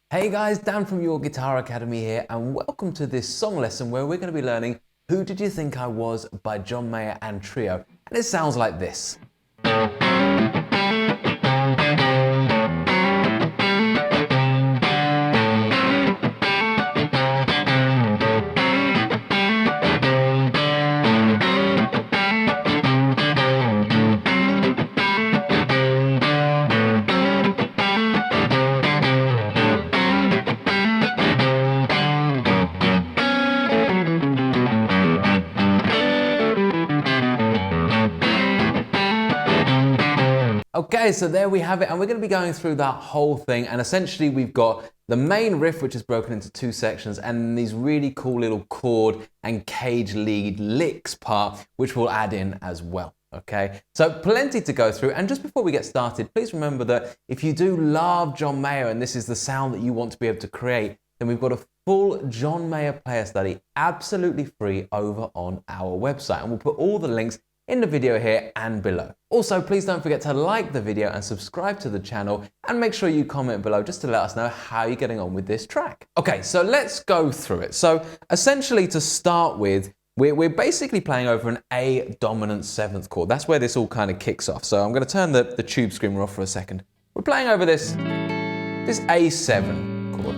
Hey guys, Dan from Your Guitar Academy here, and welcome to this song lesson where we're going to be learning Who Did You Think I Was by John Mayer and Trio. And it sounds like this. Okay, so there we have it, and we're going to be going through that whole thing, and essentially we've got the main riff, which is broken into two sections, and these really cool little chord and cage lead licks part, which we'll add in as well. Okay, so plenty to go through, and just before we get started, please remember that if you do love John Mayer and this is the sound that you want to be able to create, then we've got a full John Mayer player study absolutely free over on our website, and we'll put all the links in the video here and below. Also, please don't forget to like the video and subscribe to the channel, and make sure you comment below just to let us know how you're getting on with this track. Okay, so let's go through it. So essentially, to start with, we're basically playing over an A dominant 7th chord. That's where this all kind of kicks off. So I'm going to turn the tube screamer off for a second. We're playing over this A7 chord,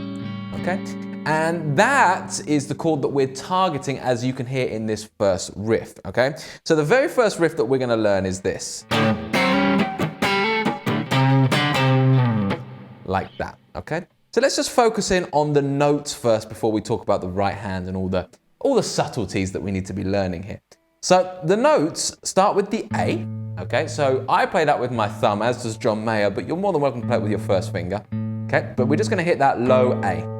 okay? And that is the chord that we're targeting, as you can hear in this first riff, okay? So the very first riff that we're going to learn is this. Like that, okay? So let's just focus in on the notes first before we talk about the right hand and all the subtleties that we need to be learning here. So the notes start with the A, okay? So I play that with my thumb, as does John Mayer, but you're more than welcome to play it with your first finger, okay? But we're just going to hit that low A.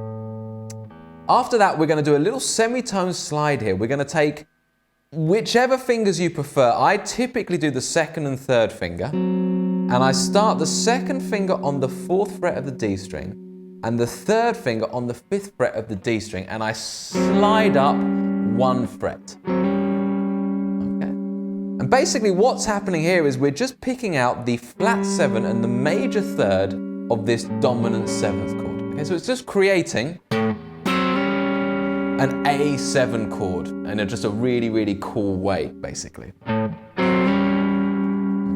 After that, we're going to do a little semitone slide here. We're going to take whichever fingers you prefer. I typically do the 2nd and 3rd finger, and I start the 2nd finger on the 4th fret of the D string, and the 3rd finger on the 5th fret of the D string, and I slide up 1 fret. Okay. And basically what's happening here is we're just picking out the flat 7 and the major 3rd of this dominant 7th chord. Okay, so it's just creating an A7 chord in just a really, really cool way, basically.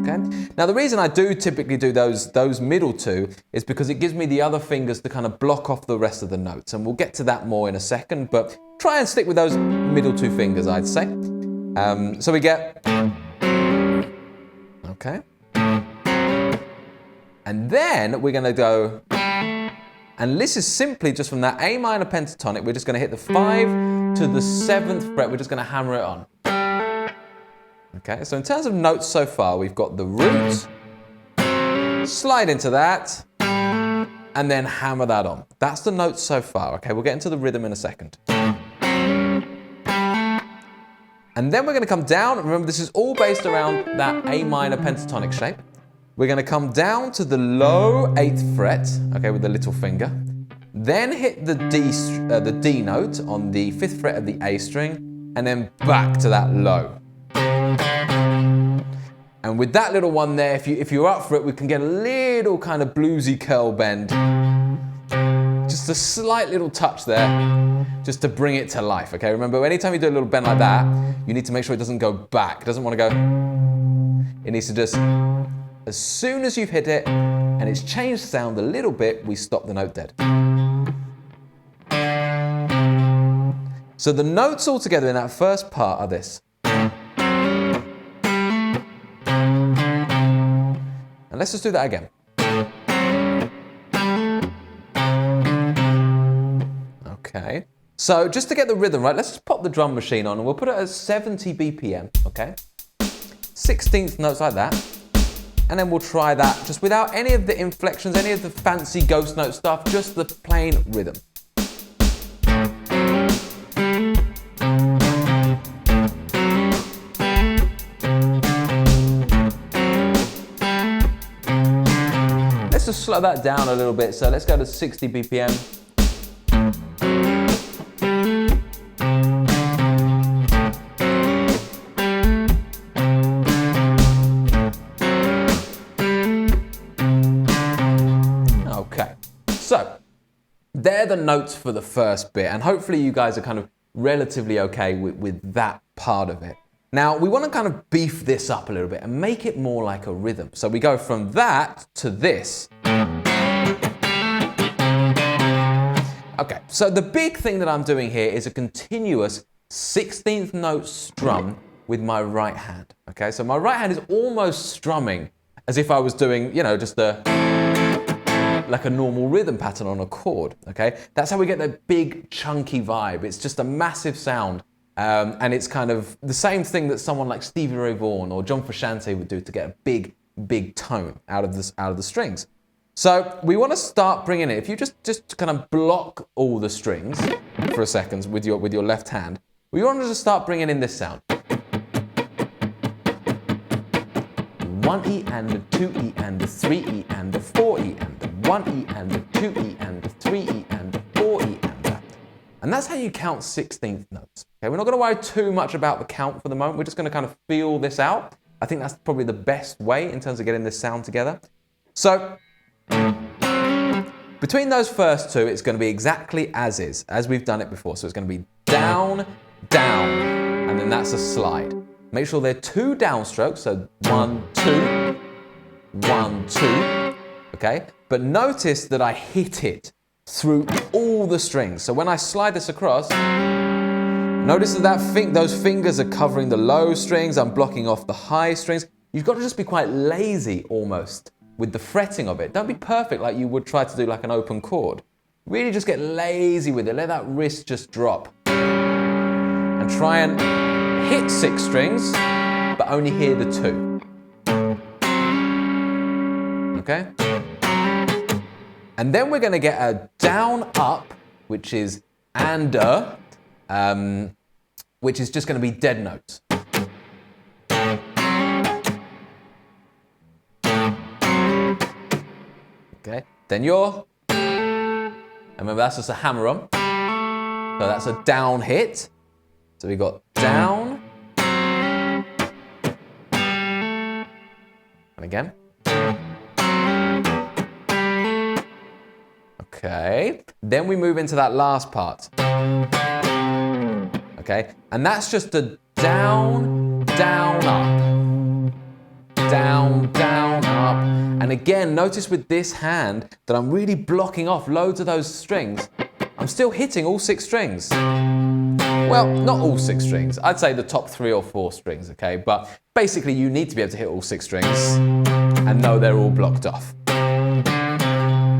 Okay. Now the reason I do typically do those middle two is because it gives me the other fingers to kind of block off the rest of the notes, and we'll get to that more in a second, but try and stick with those middle two fingers, I'd say. So we get, okay. And then we're gonna go, and this is simply just from that A minor pentatonic, we're just going to hit the 5 to the 7th fret, we're just going to hammer it on. Okay, so in terms of notes so far, we've got the root, slide into that, and then hammer that on. That's the notes so far, okay? We'll get into the rhythm in a second. And then we're going to come down, remember this is all based around that A minor pentatonic shape. We're going to come down to the low 8th fret, okay, with the little finger. Then hit the D note on the 5th fret of the A string, and then back to that low. And with that little one there, if you're up for it, we can get a little kind of bluesy curl bend. Just a slight little touch there, just to bring it to life, okay? Remember, anytime you do a little bend like that, you need to make sure it doesn't go back. It doesn't want to go, it needs to just, as soon as you've hit it and it's changed sound a little bit, we stop the note dead. So the notes all together in that first part are this. And let's just do that again. Okay. So just to get the rhythm right, let's just pop the drum machine on and we'll put it at 70 BPM, okay? 16th notes like that. And then we'll try that just without any of the inflections, any of the fancy ghost note stuff, just the plain rhythm. Let's just slow that down a little bit. So let's go to 60 BPM. they're the notes for the first bit, and hopefully you guys are kind of relatively okay with that part of it. Now, we want to kind of beef this up a little bit and make it more like a rhythm. So we go from that to this. Okay, so the big thing that I'm doing here is a continuous 16th note strum with my right hand. Okay, so my right hand is almost strumming as if I was doing, you know, just like a normal rhythm pattern on a chord. Okay, that's how we get that big chunky vibe. It's just a massive sound. And it's kind of the same thing that someone like Stevie Ray Vaughan or John Frusciante would do to get a big tone out of the strings. So we want to start bringing it. If you just kind of block all the strings for a second with your left hand, we want to just start bringing in this sound. 1E and a 2E and a 3E and a 4E and a 1E and a 2E and a 3E and a 4E and a. And that's how you count 16th notes. Okay, we're not going to worry too much about the count for the moment. We're just going to kind of feel this out. I think that's probably the best way in terms of getting this sound together. So between those first two, it's going to be exactly as is, as we've done it before. So it's going to be down, down, and then that's a slide. Make sure they're 2 downstrokes, so 1, 2, 1, 2, okay? But notice that I hit it through all the strings. So when I slide this across, notice that those fingers are covering the low strings, I'm blocking off the high strings. You've got to just be quite lazy almost with the fretting of it. Don't be perfect like you would try to do like an open chord. Really just get lazy with it. Let that wrist just drop. And try and hit 6 strings, but only hear the 2. Okay? And then we're going to get a down up, which is and which is just going to be dead notes. Okay, then and remember that's just a hammer on. So that's a down hit. So we got down. And again. Okay, then we move into that last part. Okay, and that's just a down, down, up. Down, down, up. And again, notice with this hand that I'm really blocking off loads of those strings. I'm still hitting all 6 strings. Well, not all 6 strings. I'd say the top 3 or 4 strings, okay? But basically you need to be able to hit all 6 strings and know they're all blocked off.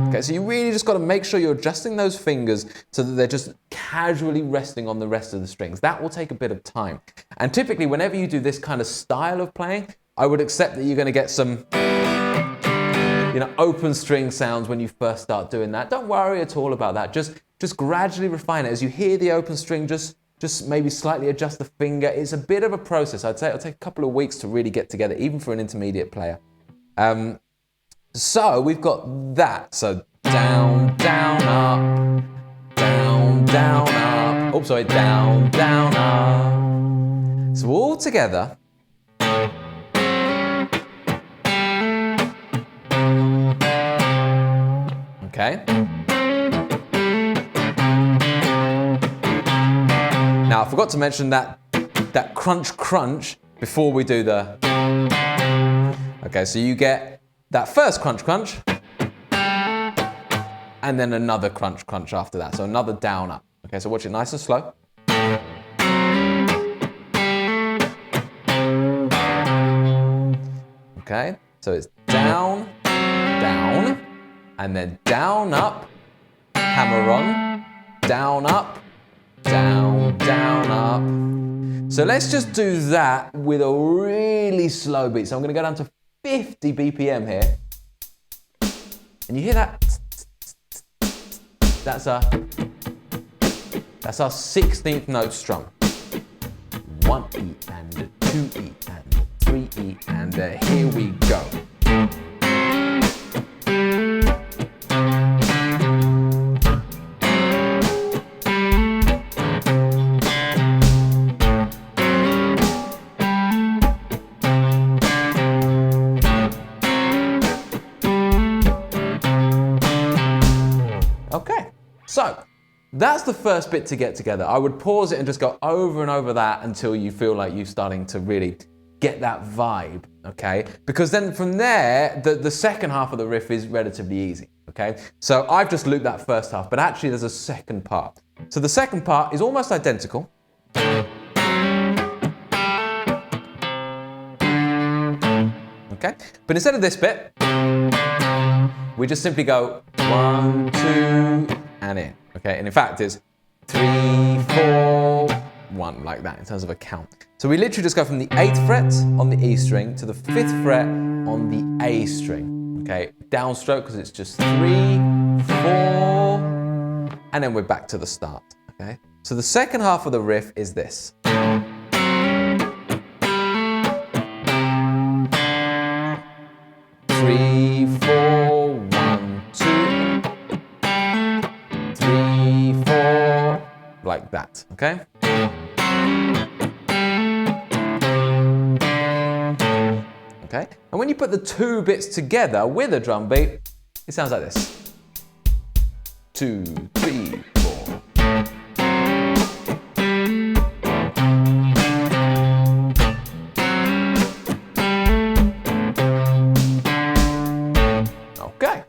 Okay, so you really just got to make sure you're adjusting those fingers so that they're just casually resting on the rest of the strings. That will take a bit of time. And typically, whenever you do this kind of style of playing, I would accept that you're going to get some, open string sounds when you first start doing that. Don't worry at all about that. Just gradually refine it. As you hear the open string, just maybe slightly adjust the finger. It's a bit of a process. I'd say it'll take a couple of weeks to really get together, even for an intermediate player. So we've got that. So down, down, up, down, down, up. Oh, sorry, down, down, up. So all together. Okay. Now I forgot to mention that crunch crunch before we do the. Okay, so you get that first crunch crunch, and then another crunch crunch after that. So another down up. Okay, so watch it nice and slow. Okay, so it's down, down, and then down up, hammer on, down up, down, down up. So let's just do that with a really slow beat. So I'm going to go down to 50 BPM here. And you hear that? That's our 16th note strum. 1E and a 2E and a 3E and here we go. So that's the first bit to get together. I would pause it and just go over and over that until you feel like you're starting to really get that vibe, okay? Because then from there, the second half of the riff is relatively easy, okay? So I've just looped that first half, but actually there's a second part. So the second part is almost identical. Okay? But instead of this bit, we just simply go 1, 2, and in, okay? And in fact, it's 3, 4, 1, like that in terms of a count. So we literally just go from the 8th fret on the E string to the 5th fret on the A string, okay? Downstroke because it's just 3, 4, and then we're back to the start, okay? So the second half of the riff is this. 3, 4, 1, 2, 3, 4, like that, okay? Okay, and when you put the two bits together with a drum beat, it sounds like this. 2, 3, 4. Okay,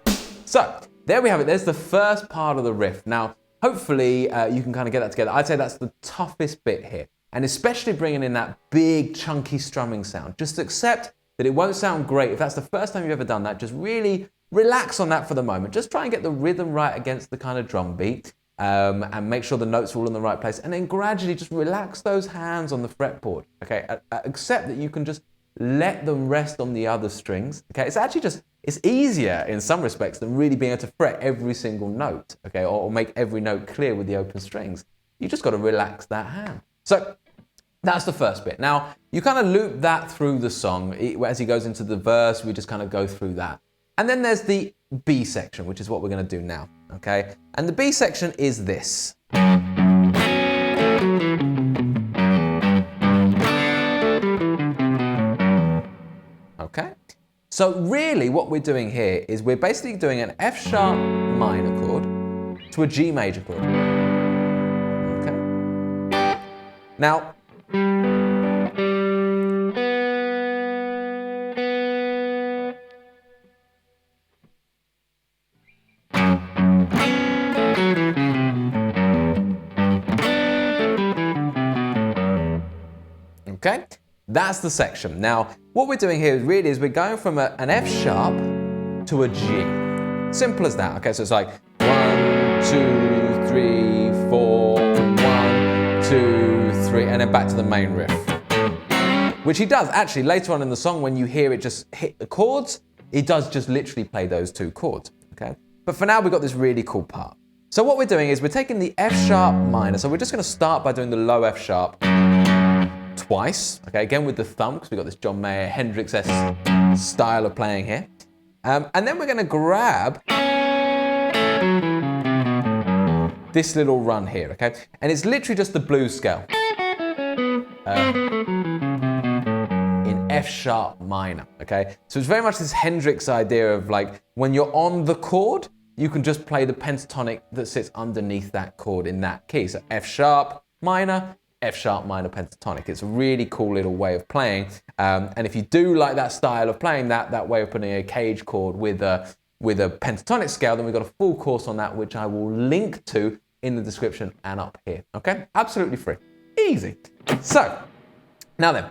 so there we have it. There's the first part of the riff. Now, hopefully you can kind of get that together. I'd say that's the toughest bit here, and especially bringing in that big chunky strumming sound. Just accept that it won't sound great. If that's the first time you've ever done that, just really relax on that for the moment. Just try and get the rhythm right against the kind of drum beat and make sure the notes are all in the right place. And then gradually just relax those hands on the fretboard. Okay, accept that you can just let them rest on the other strings. Okay, it's actually just, it's easier in some respects than really being able to fret every single note, okay, or make every note clear with the open strings. You just got to relax that hand. So that's the first bit. Now, you kind of loop that through the song. As he goes into the verse, we just kind of go through that. And then there's the B section, which is what we're going to do now, okay? And the B section is this. Okay? So really what we're doing here is we're basically doing an F sharp minor chord to a G major chord. Okay? Now, okay, that's the section. Now, what we're doing here really is we're going from an F sharp to a G. Simple as that. Okay, so it's like 1, 2, 3, 4, 1, 2, 3, and then back to the main riff. Which he does actually later on in the song when you hear it just hit the chords, he does just literally play those two chords. Okay, but for now we've got this really cool part. So what we're doing is we're taking the F sharp minor. So we're just going to start by doing the low F sharp twice, okay, again with the thumb, because we've got this John Mayer Hendrix-Esque style of playing here. And then we're going to grab this little run here, okay? And it's literally just the blues scale in F sharp minor, okay? So it's very much this Hendrix idea of like, when you're on the chord, you can just play the pentatonic that sits underneath that chord in that key. So F sharp minor, F sharp minor pentatonic. It's a really cool little way of playing. And if you do like that style of playing, that way of putting a cage chord with a pentatonic scale, then we've got a full course on that, which I will link to in the description and up here. Okay? Absolutely free. Easy. So, now then.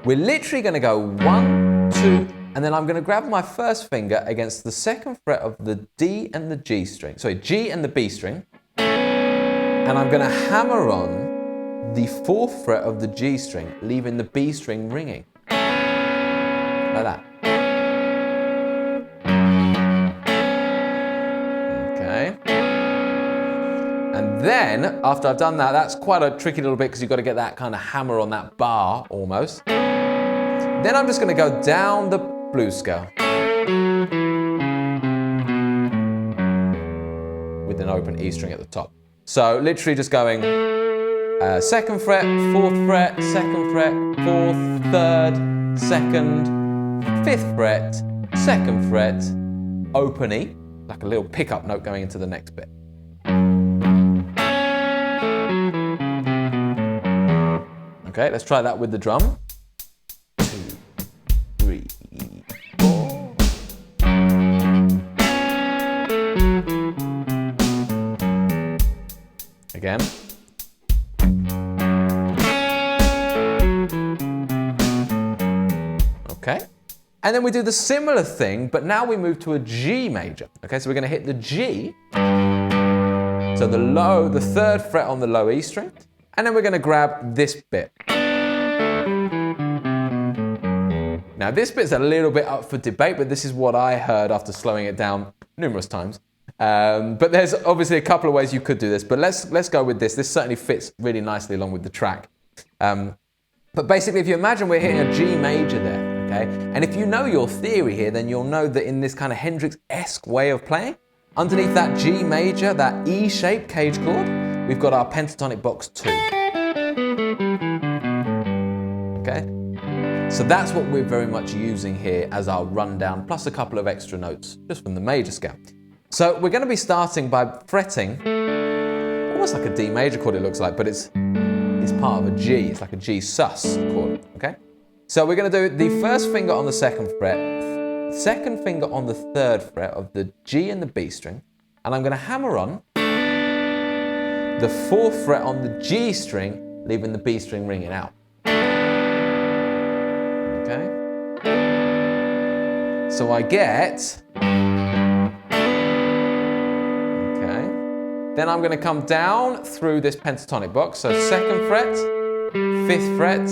We're literally going to go 1, 2, and then I'm going to grab my first finger against the second fret of the D and the G string. Sorry, G and the B string. And I'm going to hammer on the 4th fret of the G string, leaving the B string ringing. Like that. Okay. And then, after I've done that, that's quite a tricky little bit because you've got to get that kind of hammer on that bar, almost. Then I'm just going to go down the blues scale. With an open E string at the top. So literally just going 2nd fret, 4th fret, 2nd fret, 4th, 3rd, 2nd, 5th fret, 2nd fret, open E, like a little pickup note going into the next bit. Okay, let's try that with the drum. 2, 3, 4. Again. Okay. And then we do the similar thing, but now we move to a G major. Okay, so we're going to hit the G. So the third fret on the low E string. And then we're going to grab this bit. Now this bit's a little bit up for debate, but this is what I heard after slowing it down numerous times. But there's obviously a couple of ways you could do this, but let's go with this. This certainly fits really nicely along with the track. But basically, if you imagine we're hitting a G major there, okay? And if you know your theory here, then you'll know that in this kind of Hendrix-esque way of playing, underneath that G major, that E-shaped cage chord, we've got our pentatonic box 2. Okay? So that's what we're very much using here as our rundown, plus a couple of extra notes, just from the major scale. So we're going to be starting by fretting, almost like a D major chord it looks like, but it's part of a G. It's like a G sus chord, okay? So we're going to do the first finger on the second fret, second finger on the third fret of the G and the B string, and I'm going to hammer on the fourth fret on the G string, leaving the B string ringing out. Okay? So I get... Then I'm going to come down through this pentatonic box. So second fret, fifth fret,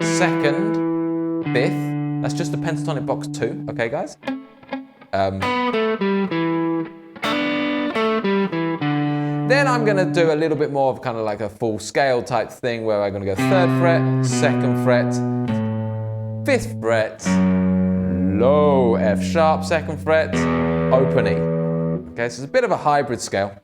second, fifth. That's just the pentatonic box 2. Okay, guys? Then I'm going to do a little bit more of kind of like a full scale type thing where I'm going to go third fret, second fret, fifth fret, low F sharp, second fret, open E. Okay, so it's a bit of a hybrid scale.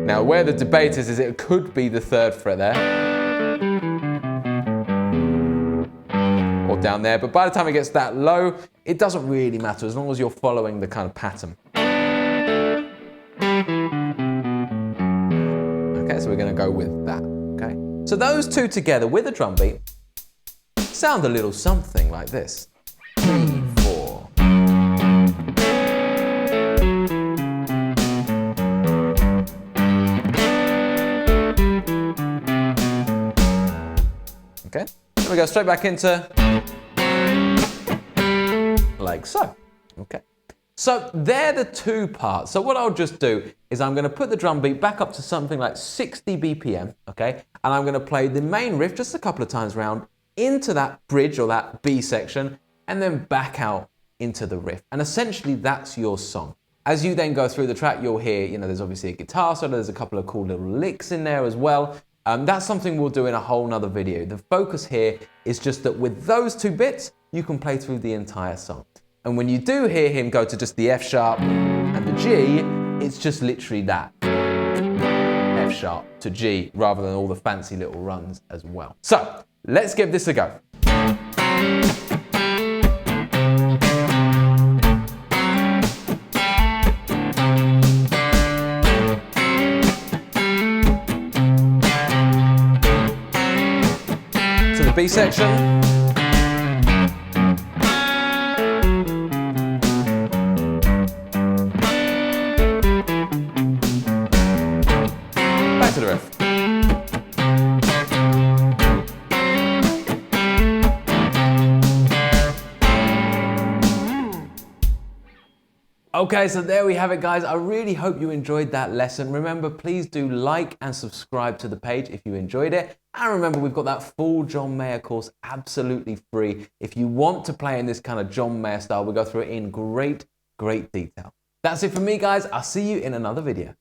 Now, where the debate is it could be the third fret there, or down there, but by the time it gets that low, it doesn't really matter as long as you're following the kind of pattern. Okay, so we're going to go with that, okay? So those two together with a drum beat sound a little something like this. 3, 4. Okay, then we go straight back into like so. Okay, so they're the two parts. So what I'll just do is I'm going to put the drum beat back up to something like 60 BPM, okay, and I'm going to play the main riff just a couple of times round into that bridge or that B section, and then back out into the riff. And essentially that's your song. As you then go through the track, you'll hear, you know, there's obviously a guitar solo, there's a couple of cool little licks in there as well. That's something we'll do in a whole nother video. The focus here is just that with those two bits, you can play through the entire song. And when you do hear him go to just the F sharp and the G, it's just literally that. F sharp to G, rather than all the fancy little runs as well. So, let's give this a go. B section. Back to the riff. Okay, so there we have it, guys. I really hope you enjoyed that lesson. Remember, please do like and subscribe to the page if you enjoyed it. And remember, we've got that full John Mayer course absolutely free. If you want to play in this kind of John Mayer style, we'll go through it in great detail. That's it from me, guys. I'll see you in another video.